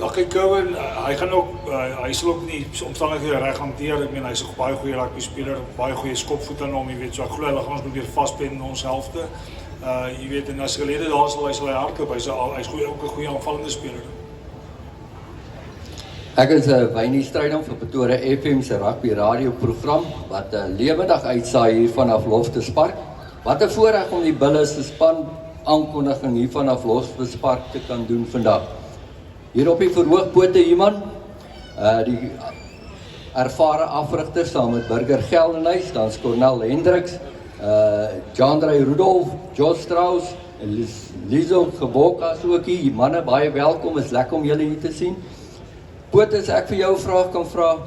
Ja, kyk, Cohen, hy sal ook nie omstandighede reg hanteer. Ek meen, hy's 'n baie goeie rugby speler, baie goeie skopvoet aan hom, jy weet, so ek glo hulle gaan ons probeer vaspen in ons helfte. Jy weet, en as gelede daar sal hy hardloop, hy's ook 'n goeie aanvallende speler. Ek is Morne Steyn vir Pretoria FM se rugby radioprogram wat lewendig uitsaai hier vanaf Loftus Park. Wat 'n voorreg om die Bulls se span aankondiging hier vanaf Loftus Park te kan doen vandag. Hier op die verhoog Pote Human, die ervare afrigter saam met Burger Geldenhuys, dan Cornel Hendricks, Jandrey Rudolph, Josh Strauss en Lizo Geboka ook hier. Manne, baie welkom, is lekker om julle hier te sien. Pote, as ek vir jou 'n vraag kan vra,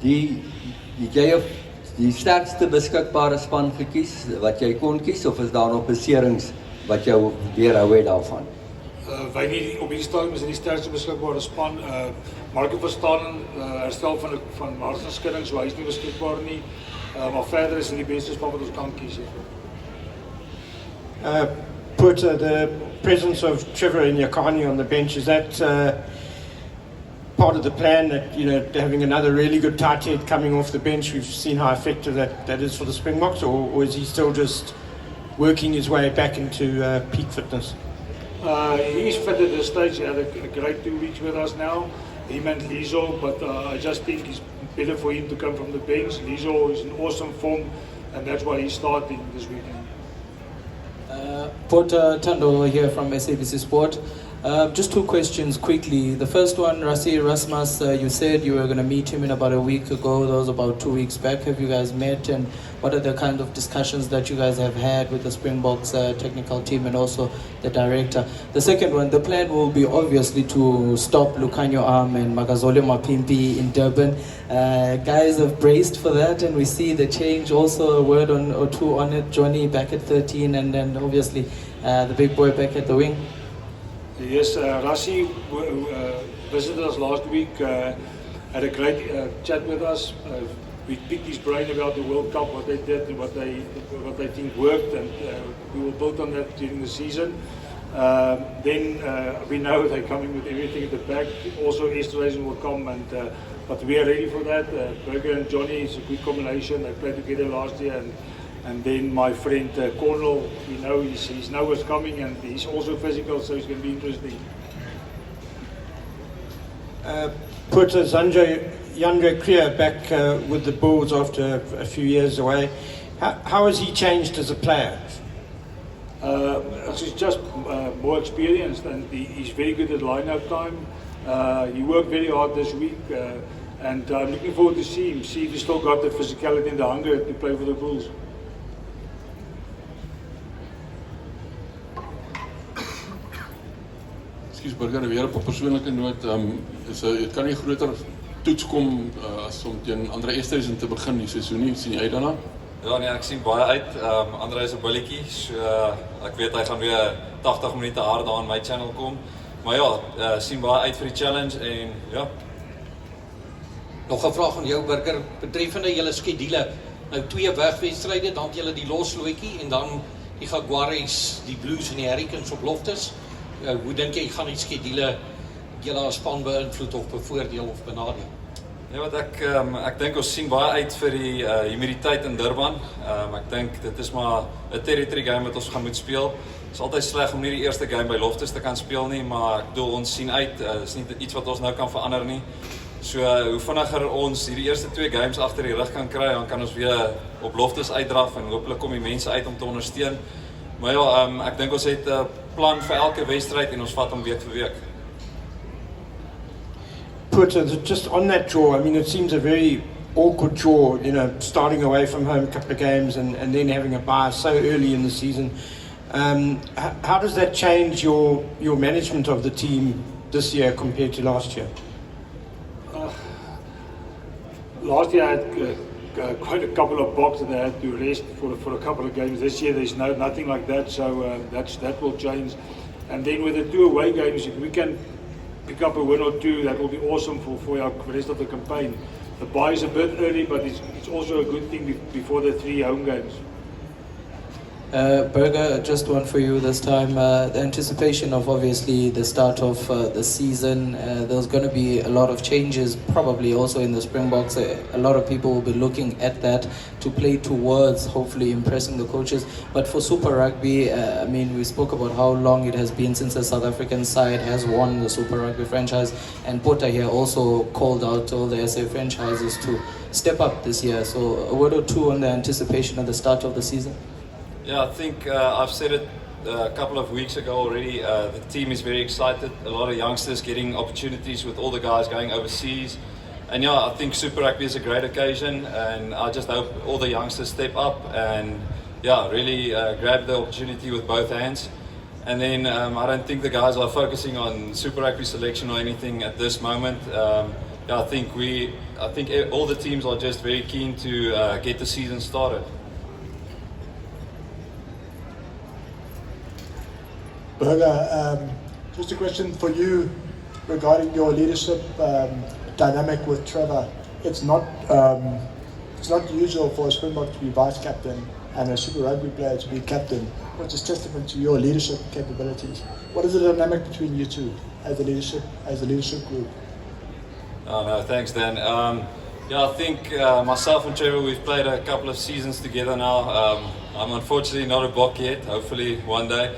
die jy die sterkste beskikbare span gekies wat jy kon kies, of is daar nog beserings wat jou weerhou het daarvan? Wij niet op die stadium is die sterkste beschikbare span. Marco Verstappen herstel van hartsenschudding, so hy is nie beskikbaar nie. Maar verder is dit die beste span wat ons kan kies. Put the presence of Trevor Nyakani on the bench, is that part of the plan, that, you know, having another really good tight head coming off the bench? We've seen how effective that is for the Springboks, or is he still just working his way back into peak fitness? He's fit at this stage. He had a great 2 weeks with us now. Him and Lizo, but I just think it's better for him to come from the bench. Lizo is in awesome form, and that's why he's starting this weekend. Pote Tando here from SABC Sport. Just 2 questions quickly. The first one, Rassie Erasmus, you said you were going to meet him in about a week ago. That was about 2 weeks back. Have you guys met, and what are the kind of discussions that you guys have had with the Springboks technical team and also the director? The second one, the plan will be obviously to stop Lucanio Arm and Magazole Mapimpi in Durban. Guys have braced for that, and we see the change. Also a word or two on it. Johnny back at 13, and then obviously the big boy back at the wing. Yes, Rassie visited us last week, had a great chat with us. We picked his brain about the World Cup, what they did and what they think worked, and we will build on that during the season. Then we know they're coming with everything at the back. Also, Eastern will come, but we are ready for that. Burger and Johnny is a good combination. They played together last year, and then my friend Cornel, we know he's now what's coming, and he's also physical, so it's going to be interesting. Put Yandre Kriya back with the Bulls after a few years away. How has he changed as a player? He's just more experienced, and he's very good at line-up time. He worked very hard this week, and I'm looking forward to see if he's still got the physicality and the hunger to play for the Bulls. Burger, weer op 'n persoonlike noot, dit kan nie groter toets kom as om teen Andre Esterhuizen te begin die seisoen nie. Sien jy uit daarna? Ja nee, ek sien baie uit. Andre is 'n bulletjie, so ek weet hy gaan weer 80 minute hard daar in my channel kom. Maar ja, sien baie uit vir die challenge en ja. Nog 'n vraag aan jou Burger, betreffende julle skedule. Nou 2 wegwedstryde, dan julle die loslootjie en dan die Jaguars, die Blues en die Hurricanes op Loftus. Hoe dink jy gaan die skedule julle as span beïnvloed of bevoordeel of benadeel? Ja, wat ek dink ons sien baie uit vir die humiditeit in Durban. Ek dink dit is maar 'n territory game wat ons gaan moet speel. Dit is altyd sleg om nie die eerste game by Loftus te kan speel nie, maar ek bedoel ons sien uit, is nie iets wat ons nou kan verander nie. So hoe vinniger ons hierdie eerste 2 games agter die rug kan kry, dan kan ons weer op Loftus uitdraf en hopelik kom die mense uit om te ondersteun. Maar ja, ek dink ons het 'n plan vir elke wedstryd en ons vat hom week vir week. Just on that draw, I mean, it seems a very awkward draw, you know, starting away from home a couple of games and then having a bye so early in the season. How does that change your management of the team this year compared to last year? Last year I had quite a couple of blocks that I had to rest for a couple of games. This year there's nothing like that, so that will change. And then with the 2 away games, if we can pick up a win or 2, that will be awesome for our rest of the campaign. The bye is a bit early, but it's also a good thing before the 3 home games. Berger, just one for you this time. The anticipation of obviously the start of the season. There's going to be a lot of changes, probably also in the Springboks. A lot of people will be looking at that to play towards hopefully impressing the coaches. But for Super Rugby, I mean, we spoke about how long it has been since the South African side has won the Super Rugby franchise, and Pote here also called out all the SA franchises to step up this year. So a word or two on the anticipation at the start of the season. Yeah, I think I've said it a couple of weeks ago already. The team is very excited. A lot of youngsters getting opportunities with all the guys going overseas. And yeah, I think Super Rugby is a great occasion, and I just hope all the youngsters step up and yeah, really grab the opportunity with both hands. And then I don't think the guys are focusing on Super Rugby selection or anything at this moment. Yeah, I think all the teams are just very keen to get the season started. Berger, just a question for you regarding your leadership dynamic with Trevor. It's not usual for a Springbok to be vice captain and a Super Rugby player to be captain, which is testament to your leadership capabilities. What is the dynamic between you two as a leadership group? Oh no, thanks Dan. Yeah, I think myself and Trevor, we've played a couple of seasons together now. I'm unfortunately not a Bok yet, hopefully one day.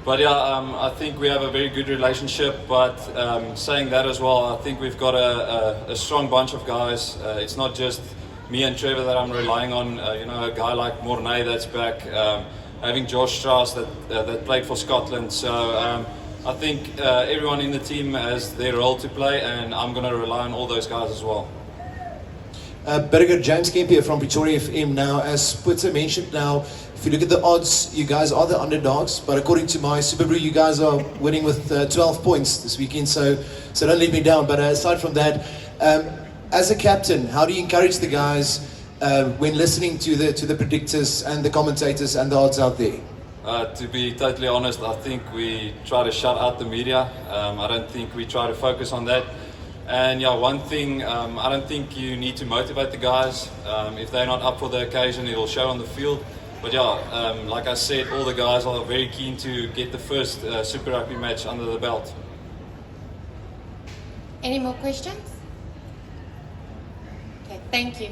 But yeah, I think we have a very good relationship, but saying that as well, I think we've got a strong bunch of guys. It's not just me and Trevor that I'm relying on, a guy like Morne that's back, having Josh Strauss that played for Scotland. So I think everyone in the team has their role to play, and I'm going to rely on all those guys as well. Berger, James Kemp here from Pretoria FM. Now, as Pote mentioned now, if you look at the odds, you guys are the underdogs, but according to my Super Brew, you guys are winning with 12 points this weekend, so don't leave me down. But aside from that, as a captain, how do you encourage the guys when listening to the predictors and the commentators and the odds out there? To be totally honest, I think we try to shut out the media. I don't think we try to focus on that. And yeah, one thing, I don't think you need to motivate the guys. If they're not up for the occasion, it'll show on the field. But yeah, like I said, all the guys are very keen to get the first Super Rugby match under the belt. Any more questions? Okay, thank you.